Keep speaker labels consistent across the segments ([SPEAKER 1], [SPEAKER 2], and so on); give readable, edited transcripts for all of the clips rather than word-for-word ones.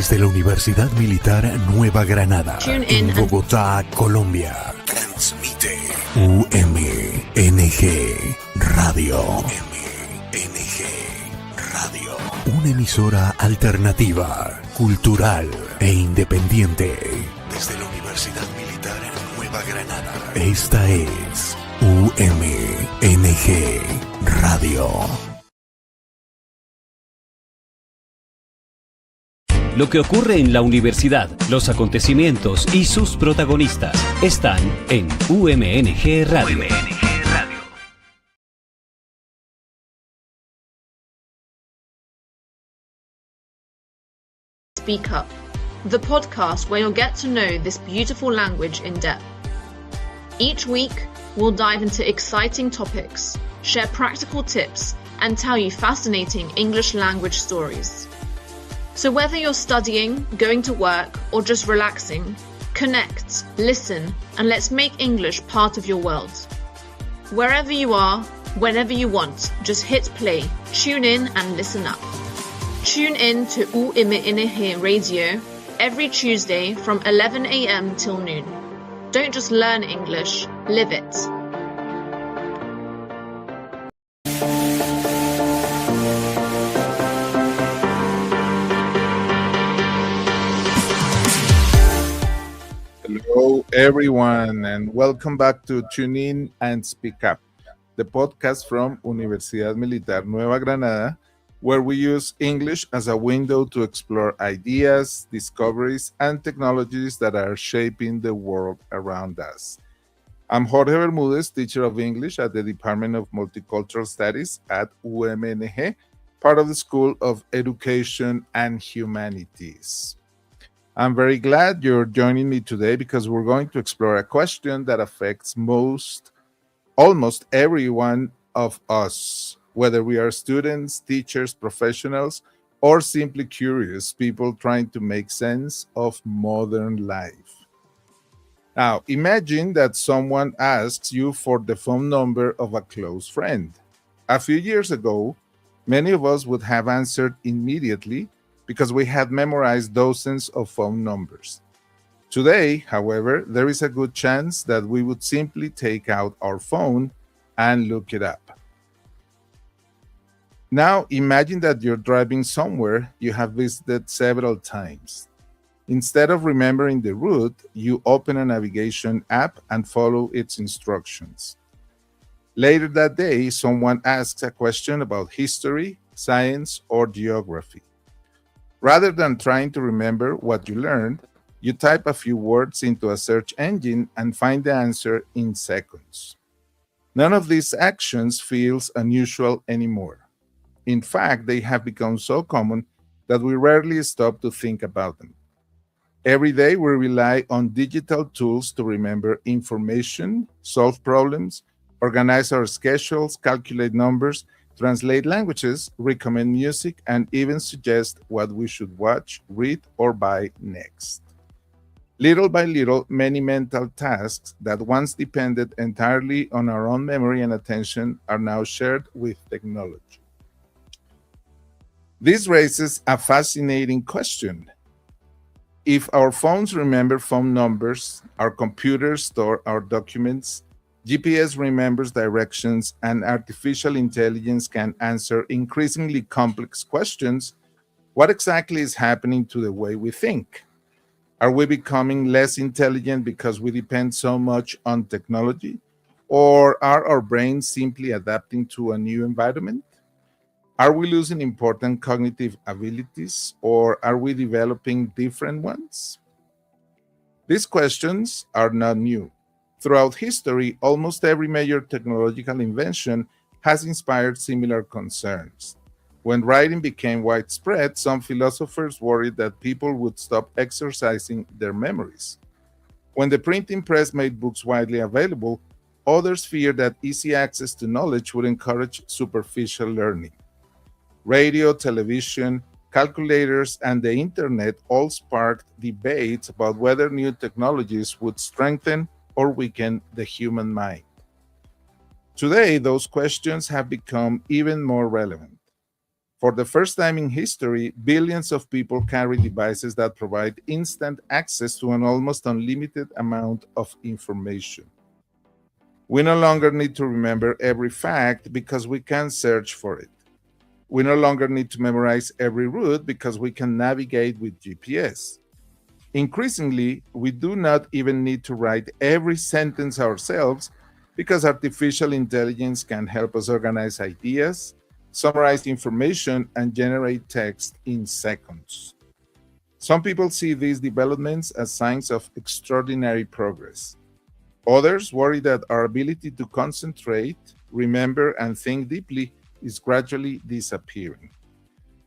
[SPEAKER 1] Desde la Universidad Militar Nueva Granada, en Bogotá, Colombia, transmite UMNG Radio. UMNG Radio. Una emisora alternativa, cultural e independiente. Desde la Universidad Militar Nueva Granada. Esta es UMNG Radio.
[SPEAKER 2] Lo que ocurre en la universidad, los acontecimientos y sus protagonistas están en UMNG Radio.
[SPEAKER 3] Speak Up, the podcast where you'll get to know this beautiful language in depth. Each week, we'll dive into exciting topics, share practical tips, and tell you fascinating English language stories. So whether you're studying, going to work, or just relaxing, connect, listen, and let's make English part of your world. Wherever you are, whenever you want, just hit play, tune in and listen up. Tune in to UMNG Radio every Tuesday from 11 a.m. till noon. Don't just learn English, live it.
[SPEAKER 4] Hello, everyone, and welcome back to Tune In and Speak Up, the podcast from Universidad Militar Nueva Granada, where we use English as a window to explore ideas, discoveries, and technologies that are shaping the world around us. I'm Jorge Bermudez, teacher of English at the Department of Multicultural Studies at UMNG, part of the School of Education and Humanities. I'm very glad you're joining me today because we're going to explore a question that affects almost every one of us, whether we are students, teachers, professionals, or simply curious people trying to make sense of modern life. Now, imagine that someone asks you for the phone number of a close friend. A few years ago, many of us would have answered immediately because we had memorized dozens of phone numbers. Today, however, there is a good chance that we would simply take out our phone and look it up. Now, imagine that you're driving somewhere you have visited several times. Instead of remembering the route, you open a navigation app and follow its instructions. Later that day, someone asks a question about history, science, or geography. Rather than trying to remember what you learned, you type a few words into a search engine and find the answer in seconds. None of these actions feels unusual anymore. In fact, they have become so common that we rarely stop to think about them. Every day, we rely on digital tools to remember information, solve problems, organize our schedules, calculate numbers, translate languages, recommend music, and even suggest what we should watch, read, or buy next. Little by little, many mental tasks that once depended entirely on our own memory and attention are now shared with technology. This raises a fascinating question. If our phones remember phone numbers, our computers store our documents, GPS remembers directions, and artificial intelligence can answer increasingly complex questions, what exactly is happening to the way we think? Are we becoming less intelligent because we depend so much on technology? Or are our brains simply adapting to a new environment? Are we losing important cognitive abilities, or are we developing different ones? These questions are not new. Throughout history, almost every major technological invention has inspired similar concerns. When writing became widespread, some philosophers worried that people would stop exercising their memories. When the printing press made books widely available, others feared that easy access to knowledge would encourage superficial learning. Radio, television, calculators, and the internet all sparked debates about whether new technologies would strengthen or weaken the human mind. Today, those questions have become even more relevant. For the first time in history, billions of people carry devices that provide instant access to an almost unlimited amount of information. We no longer need to remember every fact because we can search for it. We no longer need to memorize every route because we can navigate with GPS. Increasingly, we do not even need to write every sentence ourselves because artificial intelligence can help us organize ideas, summarize information, and generate text in seconds. Some people see these developments as signs of extraordinary progress. Others worry that our ability to concentrate, remember, and think deeply is gradually disappearing.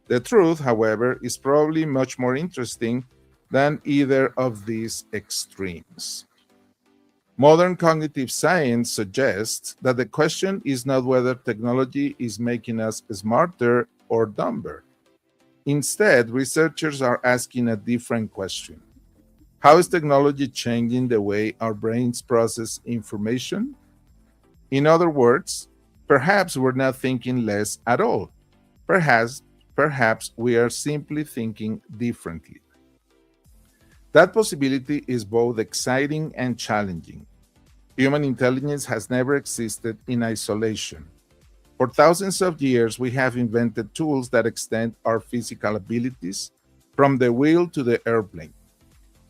[SPEAKER 4] The truth, however, is probably much more interesting than either of these extremes. Modern cognitive science suggests that the question is not whether technology is making us smarter or dumber. Instead, researchers are asking a different question. How is technology changing the way our brains process information? In other words, perhaps we're not thinking less at all. Perhaps we are simply thinking differently. That possibility is both exciting and challenging. Human intelligence has never existed in isolation. For thousands of years, we have invented tools that extend our physical abilities, from the wheel to the airplane.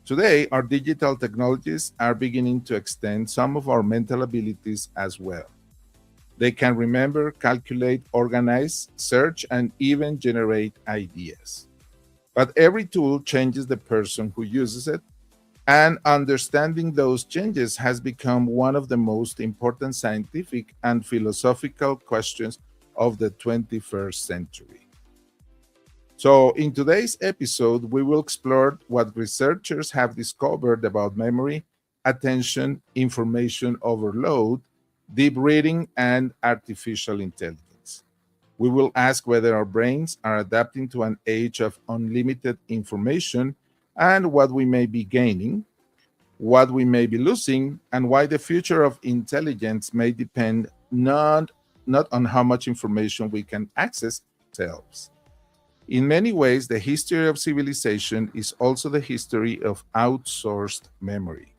[SPEAKER 4] Today, our digital technologies are beginning to extend some of our mental abilities as well. They can remember, calculate, organize, search, and even generate ideas. But every tool changes the person who uses it, and understanding those changes has become one of the most important scientific and philosophical questions of the 21st century. So, in today's episode, we will explore what researchers have discovered about memory, attention, information overload, deep reading, and artificial intelligence. We will ask whether our brains are adapting to an age of unlimited information and what we may be gaining, what we may be losing, and why the future of intelligence may depend not on how much information we can access ourselves. In many ways, the history of civilization is also the history of outsourced memory.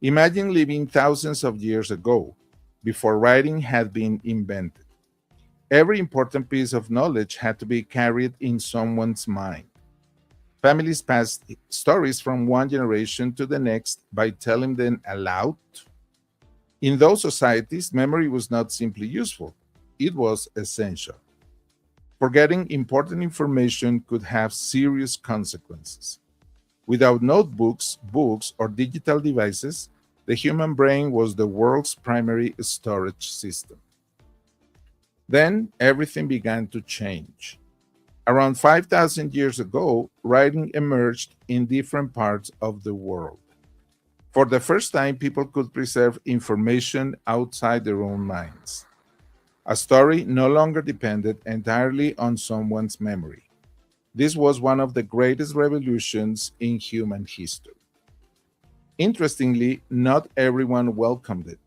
[SPEAKER 4] Imagine living thousands of years ago, before writing had been invented. Every important piece of knowledge had to be carried in someone's mind. Families passed stories from one generation to the next by telling them aloud. In those societies, memory was not simply useful, it was essential. Forgetting important information could have serious consequences. Without notebooks, books, or digital devices, the human brain was the world's primary storage system. Then everything began to change. Around 5,000 years ago, writing emerged in different parts of the world. For the first time, people could preserve information outside their own minds. A story no longer depended entirely on someone's memory. This was one of the greatest revolutions in human history. Interestingly, not everyone welcomed it.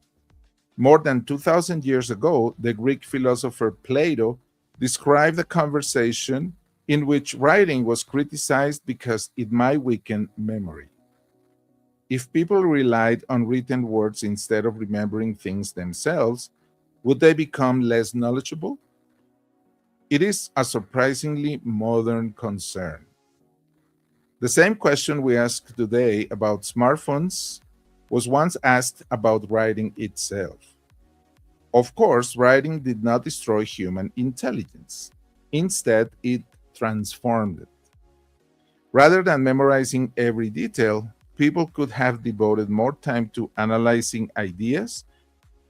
[SPEAKER 4] More than 2,000 years ago, the Greek philosopher Plato described a conversation in which writing was criticized because it might weaken memory. If people relied on written words instead of remembering things themselves, would they become less knowledgeable? It is a surprisingly modern concern. The same question we ask today about smartphones was once asked about writing itself. Of course, writing did not destroy human intelligence. Instead, it transformed it. Rather than memorizing every detail, people could have devoted more time to analyzing ideas,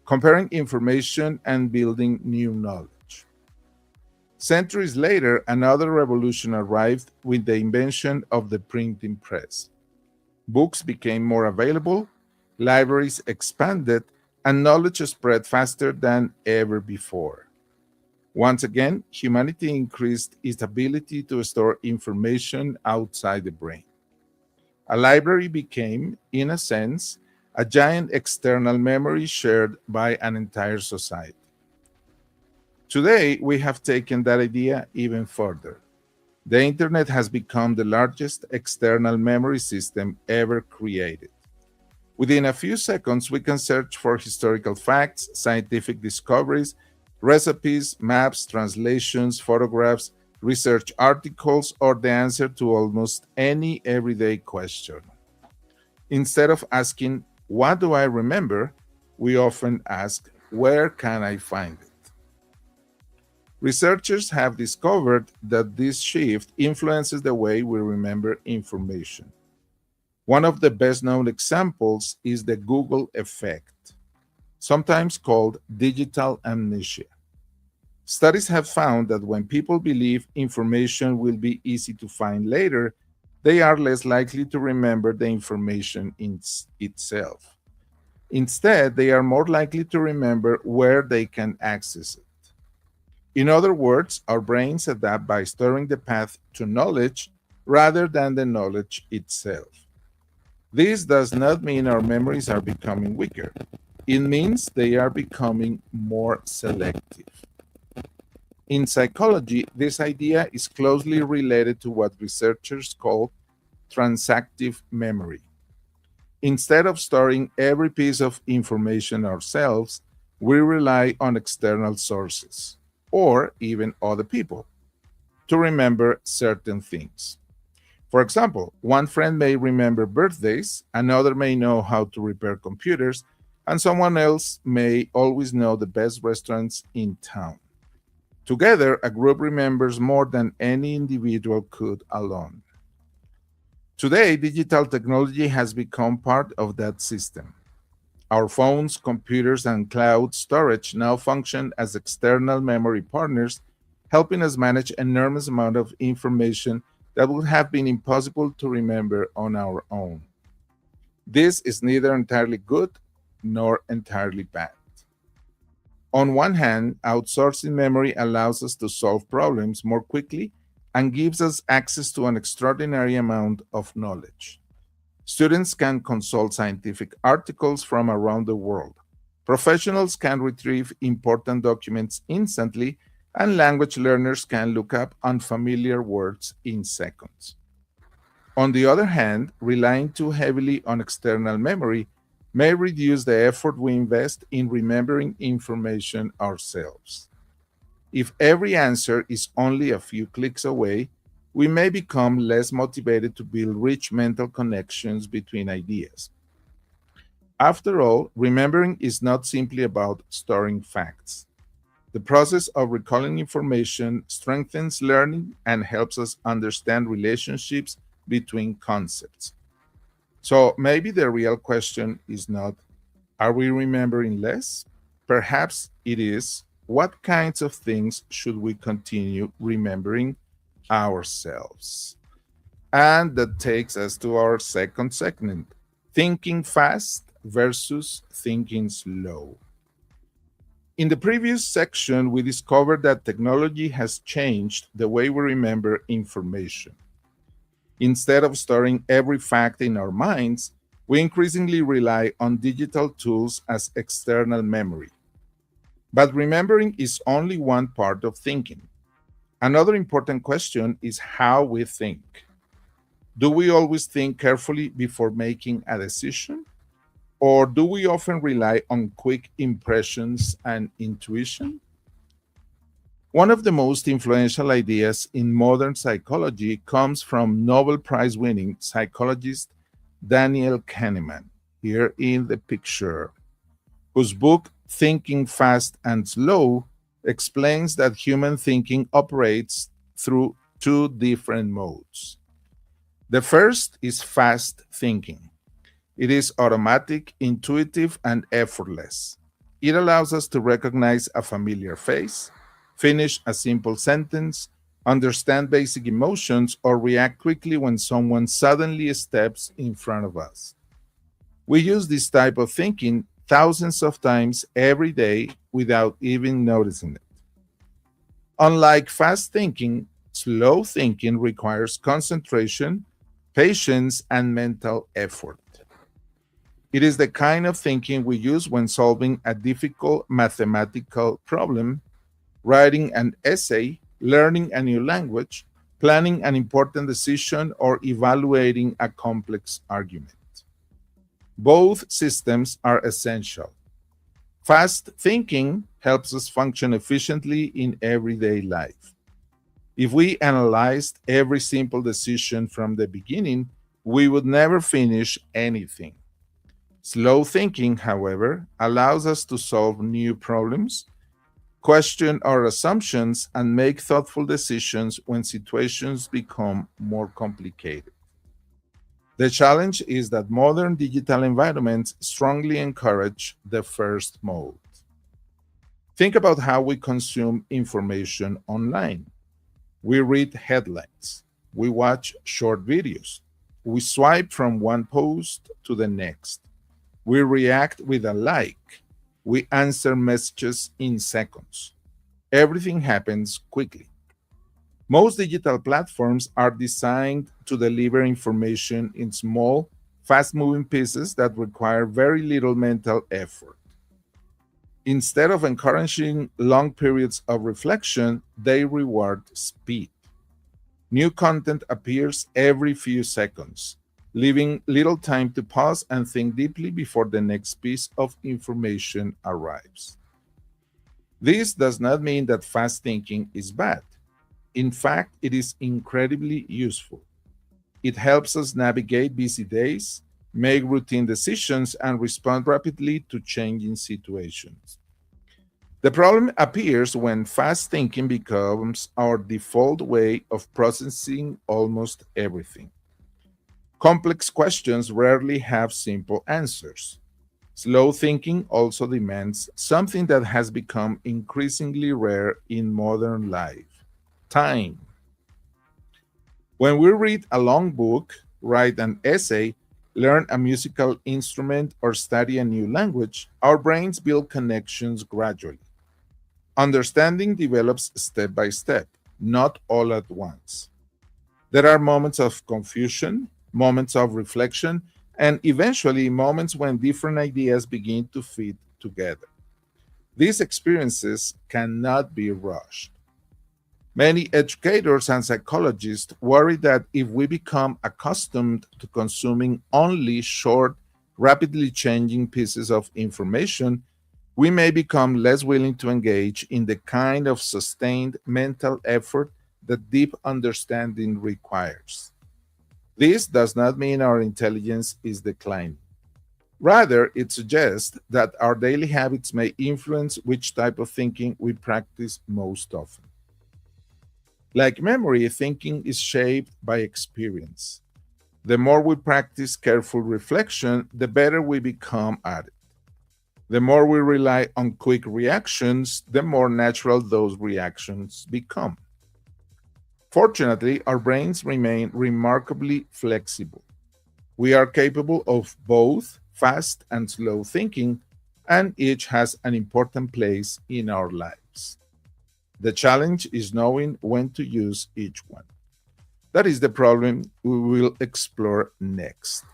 [SPEAKER 4] comparing information, and building new knowledge. Centuries later, another revolution arrived with the invention of the printing press. Books became more available, libraries expanded, and knowledge spread faster than ever before. Once again, humanity increased its ability to store information outside the brain. A library became, in a sense, a giant external memory shared by an entire society. Today, we have taken that idea even further. The internet has become the largest external memory system ever created. Within a few seconds, we can search for historical facts, scientific discoveries, recipes, maps, translations, photographs, research articles, or the answer to almost any everyday question. Instead of asking, "What do I remember?" we often ask, "Where can I find it?" Researchers have discovered that this shift influences the way we remember information. One of the best known examples is the Google effect, sometimes called digital amnesia. Studies have found that when people believe information will be easy to find later, they are less likely to remember the information itself. Instead, they are more likely to remember where they can access it. In other words, our brains adapt by storing the path to knowledge rather than the knowledge itself. This does not mean our memories are becoming weaker. It means they are becoming more selective. In psychology, this idea is closely related to what researchers call transactive memory. Instead of storing every piece of information ourselves, we rely on external sources, or even other people, to remember certain things. For example, one friend may remember birthdays, another may know how to repair computers, and someone else may always know the best restaurants in town. Together, a group remembers more than any individual could alone. Today, digital technology has become part of that system. Our phones, computers, and cloud storage now function as external memory partners, helping us manage an enormous amount of information that would have been impossible to remember on our own. This is neither entirely good nor entirely bad. On one hand, outsourcing memory allows us to solve problems more quickly and gives us access to an extraordinary amount of knowledge. Students can consult scientific articles from around the world. Professionals can retrieve important documents instantly, and language learners can look up unfamiliar words in seconds. On the other hand, relying too heavily on external memory may reduce the effort we invest in remembering information ourselves. If every answer is only a few clicks away, we may become less motivated to build rich mental connections between ideas. After all, remembering is not simply about storing facts. The process of recalling information strengthens learning and helps us understand relationships between concepts. So maybe the real question is not, are we remembering less? Perhaps it is, what kinds of things should we continue remembering ourselves? And that takes us to our second segment, thinking fast versus thinking slow. In the previous section, we discovered that technology has changed the way we remember information. Instead of storing every fact in our minds, we increasingly rely on digital tools as external memory. But remembering is only one part of thinking. Another important question is how we think. Do we always think carefully before making a decision? Or do we often rely on quick impressions and intuition? One of the most influential ideas in modern psychology comes from Nobel Prize winning psychologist Daniel Kahneman, here in the picture, whose book Thinking Fast and Slow explains that human thinking operates through two different modes. The first is fast thinking. It is automatic, intuitive, and effortless. It allows us to recognize a familiar face, finish a simple sentence, understand basic emotions, or react quickly when someone suddenly steps in front of us. We use this type of thinking thousands of times every day without even noticing it. Unlike fast thinking, slow thinking requires concentration, patience, and mental effort. It is the kind of thinking we use when solving a difficult mathematical problem, writing an essay, learning a new language, planning an important decision, or evaluating a complex argument. Both systems are essential. Fast thinking helps us function efficiently in everyday life. If we analyzed every simple decision from the beginning, we would never finish anything. Slow thinking, however, allows us to solve new problems, question our assumptions, and make thoughtful decisions when situations become more complicated. The challenge is that modern digital environments strongly encourage the first mode. Think about how we consume information online. We read headlines, we watch short videos, we swipe from one post to the next, we react with a like, we answer messages in seconds. Everything happens quickly. Most digital platforms are designed to deliver information in small, fast-moving pieces that require very little mental effort. Instead of encouraging long periods of reflection, they reward speed. New content appears every few seconds, leaving little time to pause and think deeply before the next piece of information arrives. This does not mean that fast thinking is bad. In fact, it is incredibly useful. It helps us navigate busy days, make routine decisions, and respond rapidly to changing situations. The problem appears when fast thinking becomes our default way of processing almost everything. Complex questions rarely have simple answers. Slow thinking also demands something that has become increasingly rare in modern life: time. When we read a long book, write an essay, learn a musical instrument, or study a new language, our brains build connections gradually. Understanding develops step by step, not all at once. There are moments of confusion, moments of reflection, and eventually moments when different ideas begin to fit together. These experiences cannot be rushed. Many educators and psychologists worry that if we become accustomed to consuming only short, rapidly changing pieces of information, we may become less willing to engage in the kind of sustained mental effort that deep understanding requires. This does not mean our intelligence is declining. Rather, it suggests that our daily habits may influence which type of thinking we practice most often. Like memory, thinking is shaped by experience. The more we practice careful reflection, the better we become at it. The more we rely on quick reactions, the more natural those reactions become. Fortunately, our brains remain remarkably flexible. We are capable of both fast and slow thinking, and each has an important place in our lives. The challenge is knowing when to use each one. That is the problem we will explore next: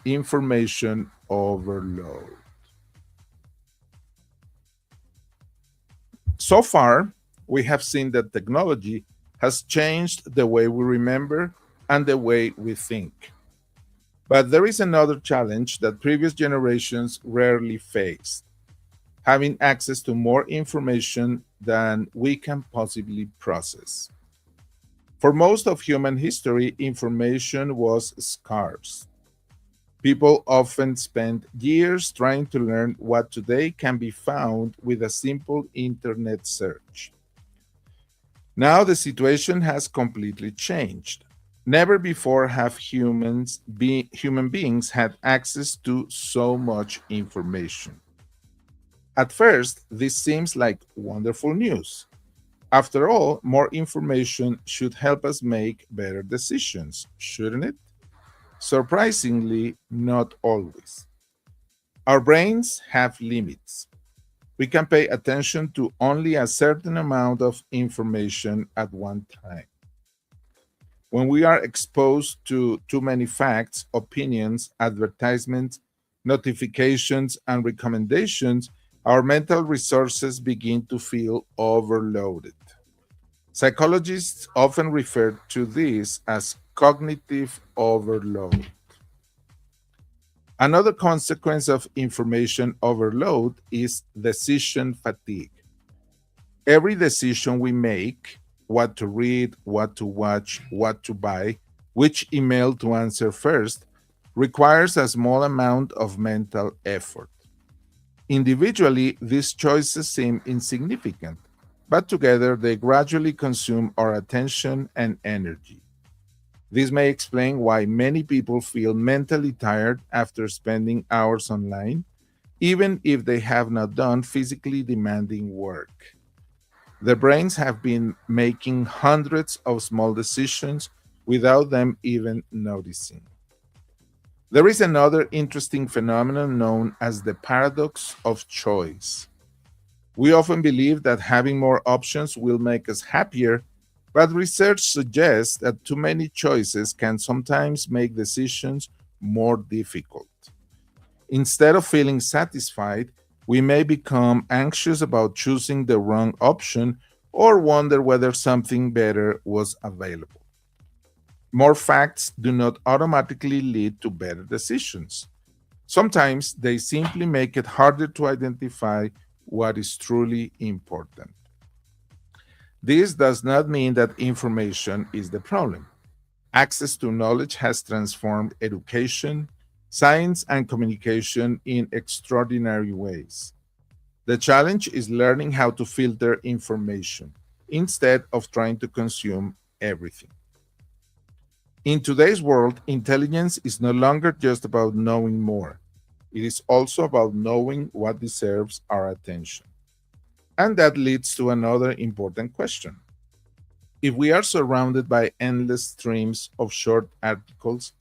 [SPEAKER 4] information overload. So far, we have seen that technology has changed the way we remember and the way we think. But there is another challenge that previous generations rarely faced: having access to more information than we can possibly process. For most of human history, information was scarce. People often spent years trying to learn what today can be found with a simple internet search. Now the situation has completely changed. Never before have human beings had access to so much information. At first, this seems like wonderful news. After all, more information should help us make better decisions, shouldn't it? Surprisingly, not always. Our brains have limits. We can pay attention to only a certain amount of information at one time. When we are exposed to too many facts, opinions, advertisements, notifications, and recommendations, our mental resources begin to feel overloaded. Psychologists often refer to this as cognitive overload. Another consequence of information overload is decision fatigue. Every decision we make, what to read, what to watch, what to buy, which email to answer first, requires a small amount of mental effort. Individually, these choices seem insignificant, but together they gradually consume our attention and energy. This may explain why many people feel mentally tired after spending hours online, even if they have not done physically demanding work. Their brains have been making hundreds of small decisions without them even noticing. There is another interesting phenomenon known as the paradox of choice. We often believe that having more options will make us happier, but research suggests that too many choices can sometimes make decisions more difficult. Instead of feeling satisfied, we may become anxious about choosing the wrong option or wonder whether something better was available. More facts do not automatically lead to better decisions. Sometimes they simply make it harder to identify what is truly important. This does not mean that information is the problem. Access to knowledge has transformed education, science, and communication in extraordinary ways. The challenge is learning how to filter information instead of trying to consume everything. In today's world, intelligence is no longer just about knowing more. It is also about knowing what deserves our attention. And that leads to another important question. If we are surrounded by endless streams of short articles,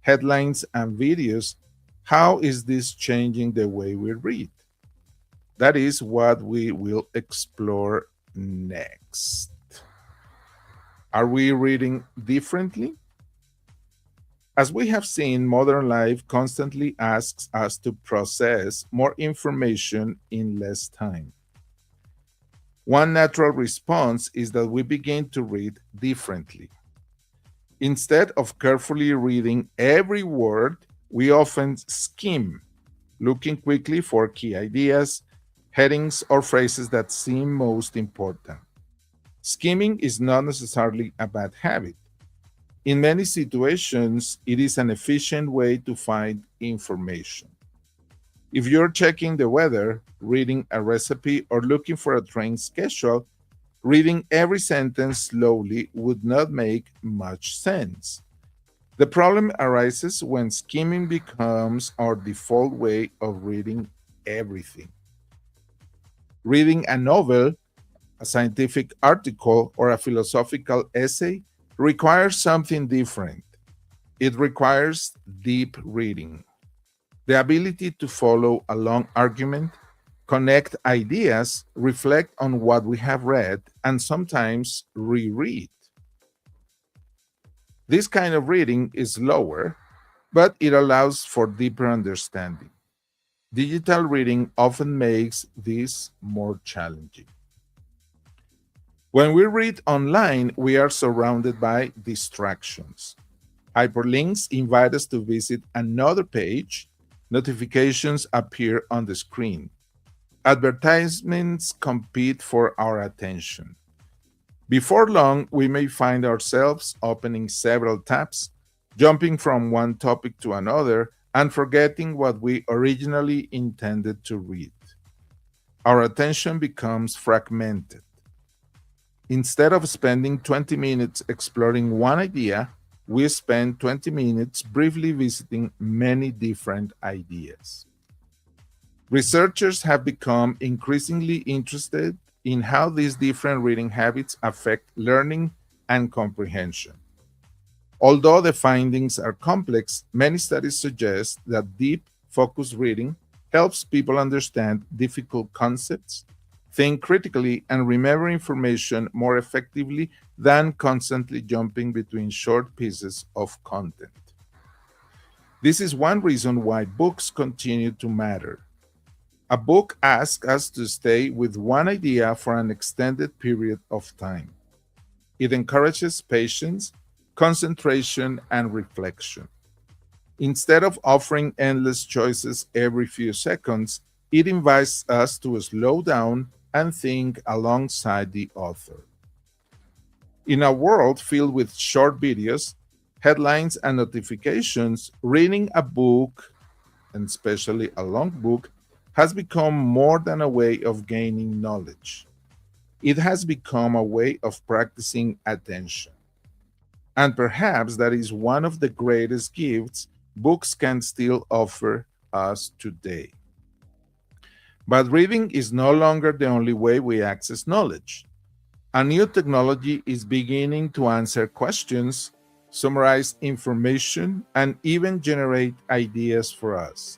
[SPEAKER 4] headlines, and videos, how is this changing the way we read? That is what we will explore next. Are we reading differently? As we have seen, modern life constantly asks us to process more information in less time. One natural response is that we begin to read differently. Instead of carefully reading every word, we often skim, looking quickly for key ideas, headings, or phrases that seem most important. Skimming is not necessarily a bad habit. In many situations, it is an efficient way to find information. If you're checking the weather, reading a recipe, or looking for a train schedule, reading every sentence slowly would not make much sense. The problem arises when skimming becomes our default way of reading everything. Reading a novel, a scientific article, or a philosophical essay requires something different. It requires deep reading, the ability to follow a long argument, connect ideas, reflect on what we have read, and sometimes reread. This kind of reading is slower, but it allows for deeper understanding. Digital reading often makes this more challenging. When we read online, we are surrounded by distractions. Hyperlinks invite us to visit another page. Notifications appear on the screen. Advertisements compete for our attention. Before long, we may find ourselves opening several tabs, jumping from one topic to another, and forgetting what we originally intended to read. Our attention becomes fragmented. Instead of spending 20 minutes exploring one idea, we spend 20 minutes briefly visiting many different ideas. Researchers have become increasingly interested in how these different reading habits affect learning and comprehension. Although the findings are complex, many studies suggest that deep, focused reading helps people understand difficult concepts, think critically, and remember information more effectively than constantly jumping between short pieces of content. This is one reason why books continue to matter. A book asks us to stay with one idea for an extended period of time. It encourages patience, concentration, and reflection. Instead of offering endless choices every few seconds, it invites us to slow down and think alongside the author. In a world filled with short videos, headlines, and notifications, reading a book, and especially a long book, has become more than a way of gaining knowledge. It has become a way of practicing attention. And perhaps that is one of the greatest gifts books can still offer us today. But reading is no longer the only way we access knowledge. A new technology is beginning to answer questions, summarize information, and even generate ideas for us.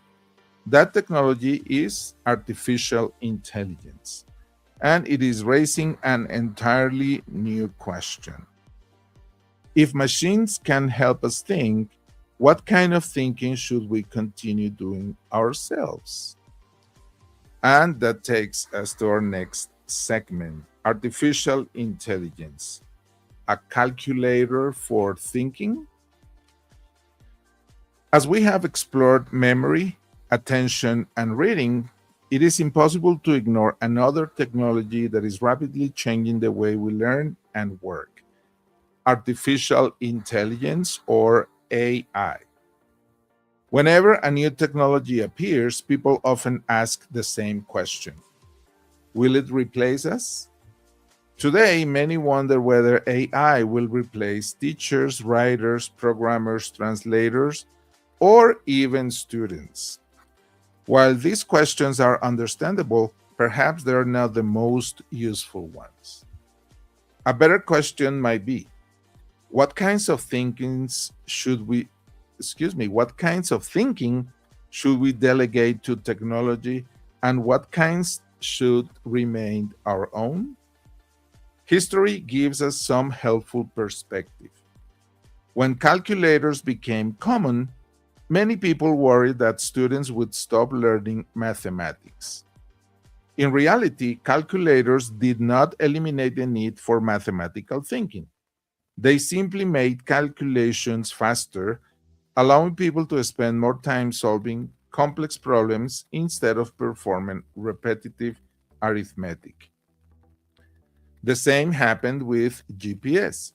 [SPEAKER 4] That technology is artificial intelligence, and it is raising an entirely new question. If machines can help us think, what kind of thinking should we continue doing ourselves? And that takes us to our next segment, artificial intelligence, a calculator for thinking. As we have explored memory, attention, and reading, it is impossible to ignore another technology that is rapidly changing the way we learn and work: artificial intelligence, or AI. Whenever a new technology appears, people often ask the same question: will it replace us? Today, many wonder whether AI will replace teachers, writers, programmers, translators, or even students. While these questions are understandable, perhaps they are not the most useful ones. A better question might be, what kinds of thinking should we delegate to technology, and what kinds should remain our own? History gives us some helpful perspective. When calculators became common, many people worried that students would stop learning mathematics. In reality, calculators did not eliminate the need for mathematical thinking. They simply made calculations faster, allowing people to spend more time solving complex problems instead of performing repetitive arithmetic. The same happened with GPS.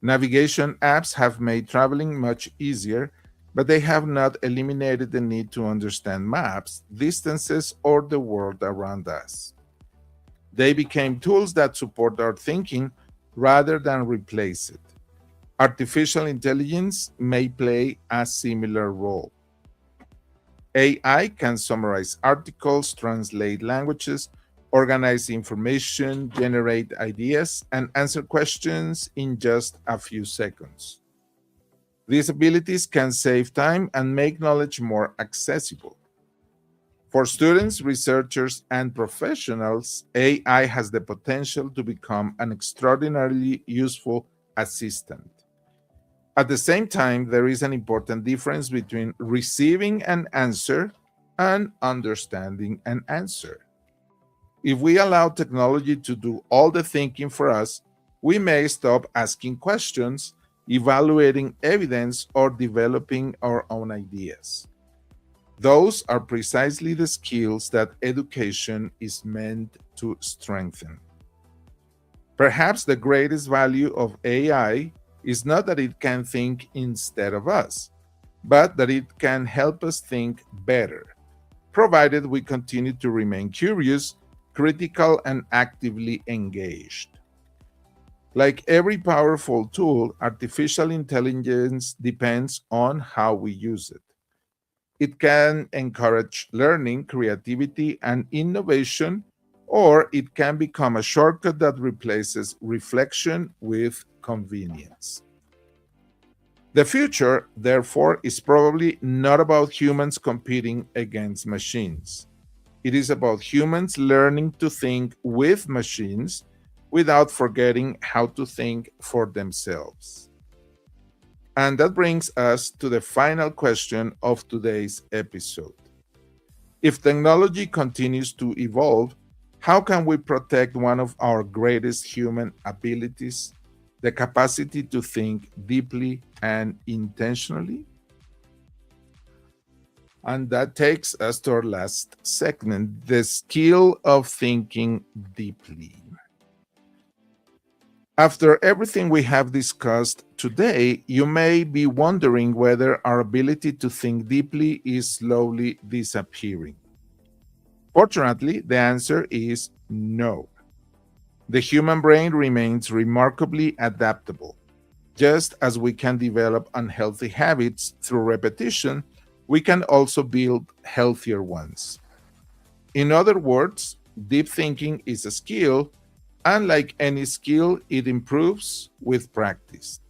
[SPEAKER 4] Navigation apps have made traveling much easier, but they have not eliminated the need to understand maps, distances, or the world around us. They became tools that support our thinking rather than replace it. Artificial intelligence may play a similar role. AI can summarize articles, translate languages, organize information, generate ideas, and answer questions in just a few seconds. These abilities can save time and make knowledge more accessible. For students, researchers, and professionals, AI has the potential to become an extraordinarily useful assistant. At the same time, there is an important difference between receiving an answer and understanding an answer. If we allow technology to do all the thinking for us, we may stop asking questions, evaluating evidence, or developing our own ideas. Those are precisely the skills that education is meant to strengthen. Perhaps the greatest value of AI is not that it can think instead of us, but that it can help us think better, provided we continue to remain curious, critical, and actively engaged. Like every powerful tool, artificial intelligence depends on how we use it. It can encourage learning, creativity, and innovation, or it can become a shortcut that replaces reflection with convenience. The future, therefore, is probably not about humans competing against machines. It is about humans learning to think with machines without forgetting how to think for themselves. And that brings us to the final question of today's episode. If technology continues to evolve, how can we protect one of our greatest human abilities, the capacity to think deeply and intentionally? And that takes us to our last segment, the skill of thinking deeply. After everything we have discussed today, you may be wondering whether our ability to think deeply is slowly disappearing. Fortunately, the answer is no. The human brain remains remarkably adaptable. Just as we can develop unhealthy habits through repetition, we can also build healthier ones. In other words, deep thinking is a skill, and like any skill, it improves with practice.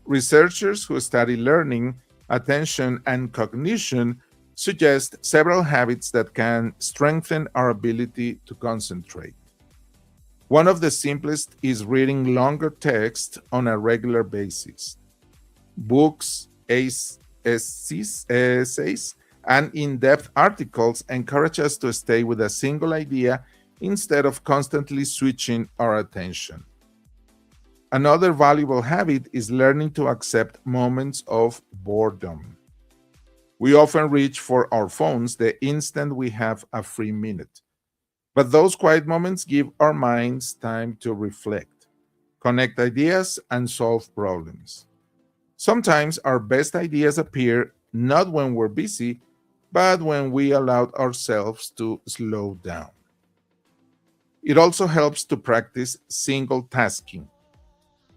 [SPEAKER 4] Researchers who study learning, attention, and cognition suggest several habits that can strengthen our ability to concentrate. One of the simplest is reading longer text on a regular basis. Books, essays, and in-depth articles encourage us to stay with a single idea instead of constantly switching our attention. Another valuable habit is learning to accept moments of boredom. We often reach for our phones the instant we have a free minute, but those quiet moments give our minds time to reflect, connect ideas, and solve problems. Sometimes our best ideas appear not when we're busy, but when we allow ourselves to slow down. It also helps to practice single tasking.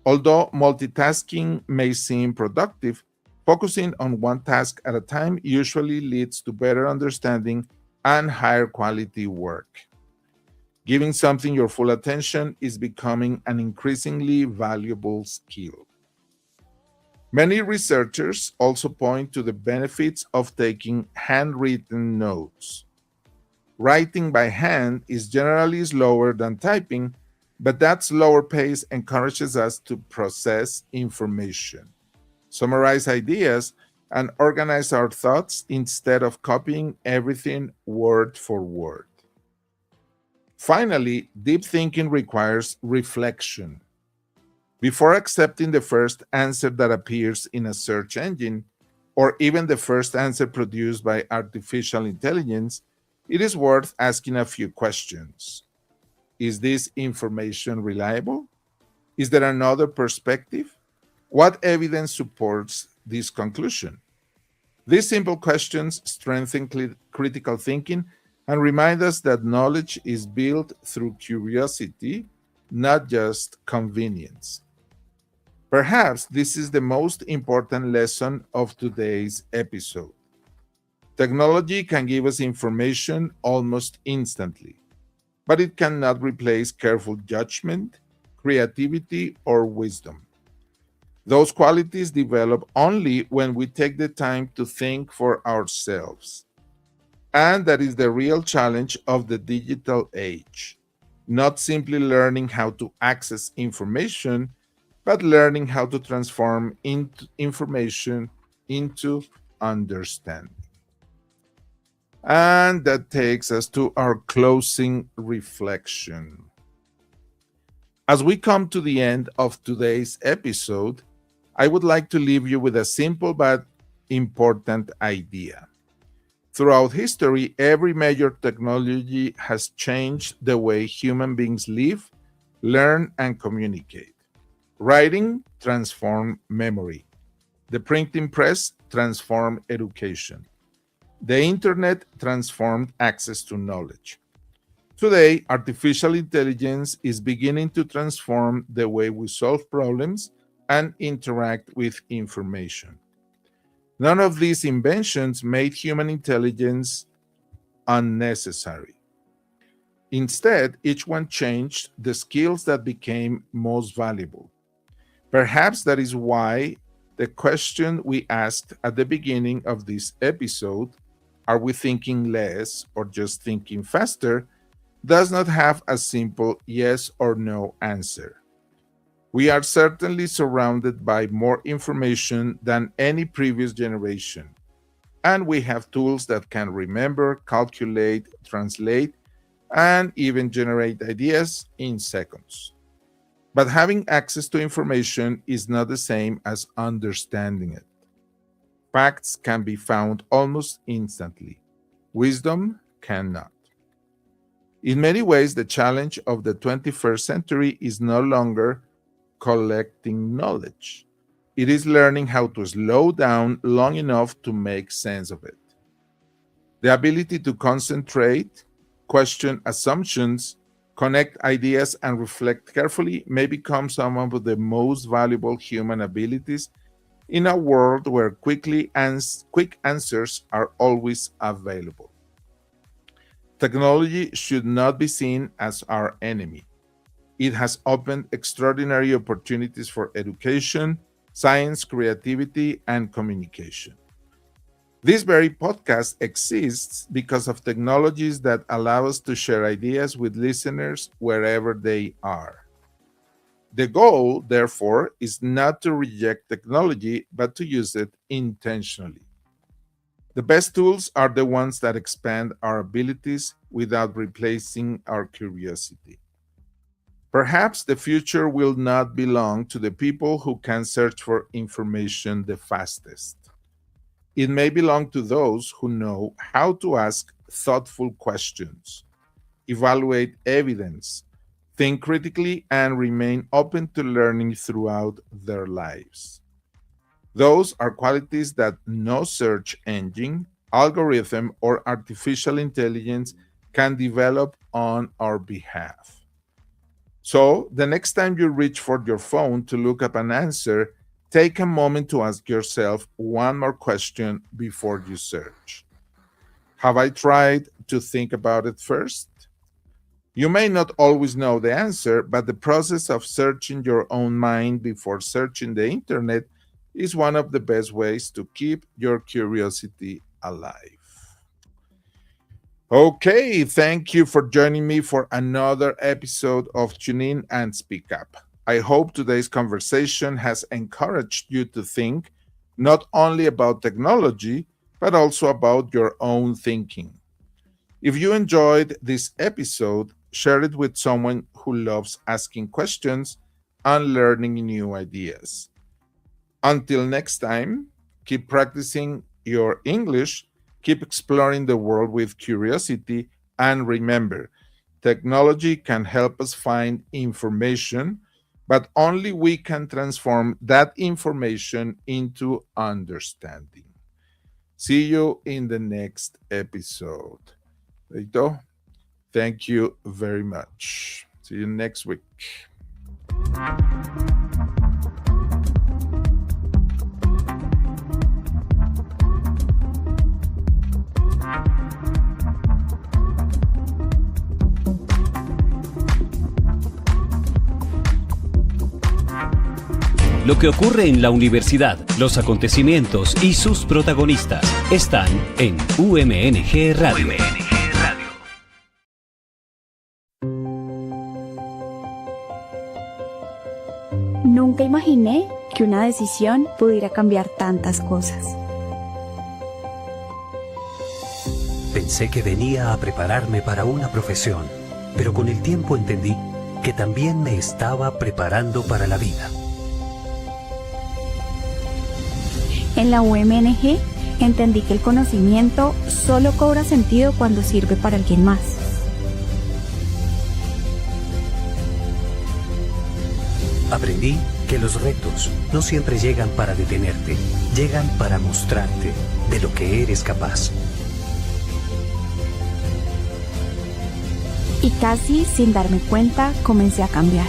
[SPEAKER 4] Although multitasking may seem productive, focusing on one task at a time usually leads to better understanding and higher quality work. Giving something your full attention is becoming an increasingly valuable skill. Many researchers also point to the benefits of taking handwritten notes. Writing by hand is generally slower than typing, but that slower pace encourages us to process information, summarize ideas, and organize our thoughts instead of copying everything word for word. Finally, deep thinking requires reflection. Before accepting the first answer that appears in a search engine, or even the first answer produced by artificial intelligence, it is worth asking a few questions. Is this information reliable? Is there another perspective? What evidence supports this conclusion? These simple questions strengthen critical thinking and remind us that knowledge is built through curiosity, not just convenience. Perhaps this is the most important lesson of today's episode. Technology can give us information almost instantly, but it cannot replace careful judgment, creativity, or wisdom. Those qualities develop only when we take the time to think for ourselves. And that is the real challenge of the digital age. Not simply learning how to access information, but learning how to transform information into understanding. And that takes us to our closing reflection. As we come to the end of today's episode, I would like to leave you with a simple but important idea. Throughout history, every major technology has changed the way human beings live, learn, and communicate. Writing transformed memory. The printing press transformed education. The internet transformed access to knowledge. Today, artificial intelligence is beginning to transform the way we solve problems and interact with information. None of these inventions made human intelligence unnecessary. Instead, each one changed the skills that became most valuable. Perhaps that is why the question we asked at the beginning of this episode, are we thinking less or just thinking faster, does not have a simple yes or no answer. We are certainly surrounded by more information than any previous generation. And we have tools that can remember, calculate, translate, and even generate ideas in seconds. But having access to information is not the same as understanding it. Facts can be found almost instantly. Wisdom cannot. In many ways, the challenge of the 21st century is no longer collecting knowledge. It is learning how to slow down long enough to make sense of it. The ability to concentrate, question assumptions, connect ideas, and reflect carefully may become some of the most valuable human abilities in a world where quick answers are always available. Technology should not be seen as our enemy. It has opened extraordinary opportunities for education, science, creativity, and communication. This very podcast exists because of technologies that allow us to share ideas with listeners wherever they are. The goal, therefore, is not to reject technology, but to use it intentionally. The best tools are the ones that expand our abilities without replacing our curiosity. Perhaps the future will not belong to the people who can search for information the fastest. It may belong to those who know how to ask thoughtful questions, evaluate evidence, think critically, and remain open to learning throughout their lives. Those are qualities that no search engine, algorithm, or artificial intelligence can develop on our behalf. So, the next time you reach for your phone to look up an answer, take a moment to ask yourself one more question before you search. Have I tried to think about it first? You may not always know the answer, but the process of searching your own mind before searching the internet is one of the best ways to keep your curiosity alive. Okay, thank you for joining me for another episode of Tune In and Speak Up. I hope today's conversation has encouraged you to think not only about technology, but also about your own thinking. If you enjoyed this episode, share it with someone who loves asking questions and learning new ideas. Until next time, keep practicing your English, keep exploring the world with curiosity, and remember, technology can help us find information, but only we can transform that information into understanding. See you in the next episode. Leito, thank you very much. See you next week.
[SPEAKER 2] Lo que ocurre en la universidad, los acontecimientos y sus protagonistas están en UMNG Radio.
[SPEAKER 5] Nunca imaginé que una decisión pudiera cambiar tantas cosas.
[SPEAKER 6] Pensé que venía a prepararme para una profesión, pero con el tiempo entendí que también me estaba preparando para la vida.
[SPEAKER 5] En la UMNG entendí que el conocimiento solo cobra sentido cuando sirve para alguien más.
[SPEAKER 6] Aprendí que los retos no siempre llegan para detenerte, llegan para mostrarte de lo que eres capaz.
[SPEAKER 5] Y casi sin darme cuenta comencé a cambiar.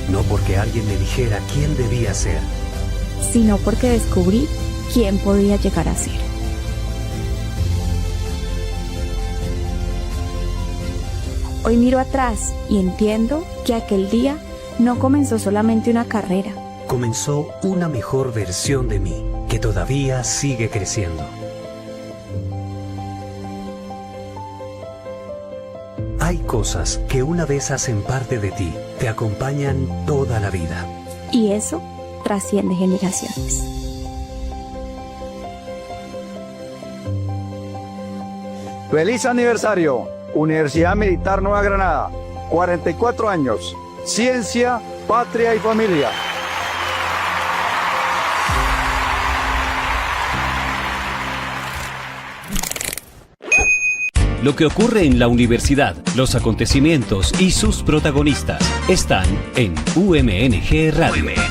[SPEAKER 6] No porque alguien me dijera quién debía ser,
[SPEAKER 5] sino porque descubrí quién podía llegar a ser. Hoy miro atrás y entiendo que aquel día no comenzó solamente una carrera.
[SPEAKER 6] Comenzó una mejor versión de mí, que todavía sigue creciendo. Hay cosas que una vez hacen parte de ti, te acompañan toda la vida.
[SPEAKER 5] Y eso trasciende generaciones.
[SPEAKER 7] ¡Feliz aniversario! Universidad Militar Nueva Granada. 44 años. Ciencia, patria y familia.
[SPEAKER 2] Lo que ocurre en la universidad, los acontecimientos y sus protagonistas están en UMNG Radio.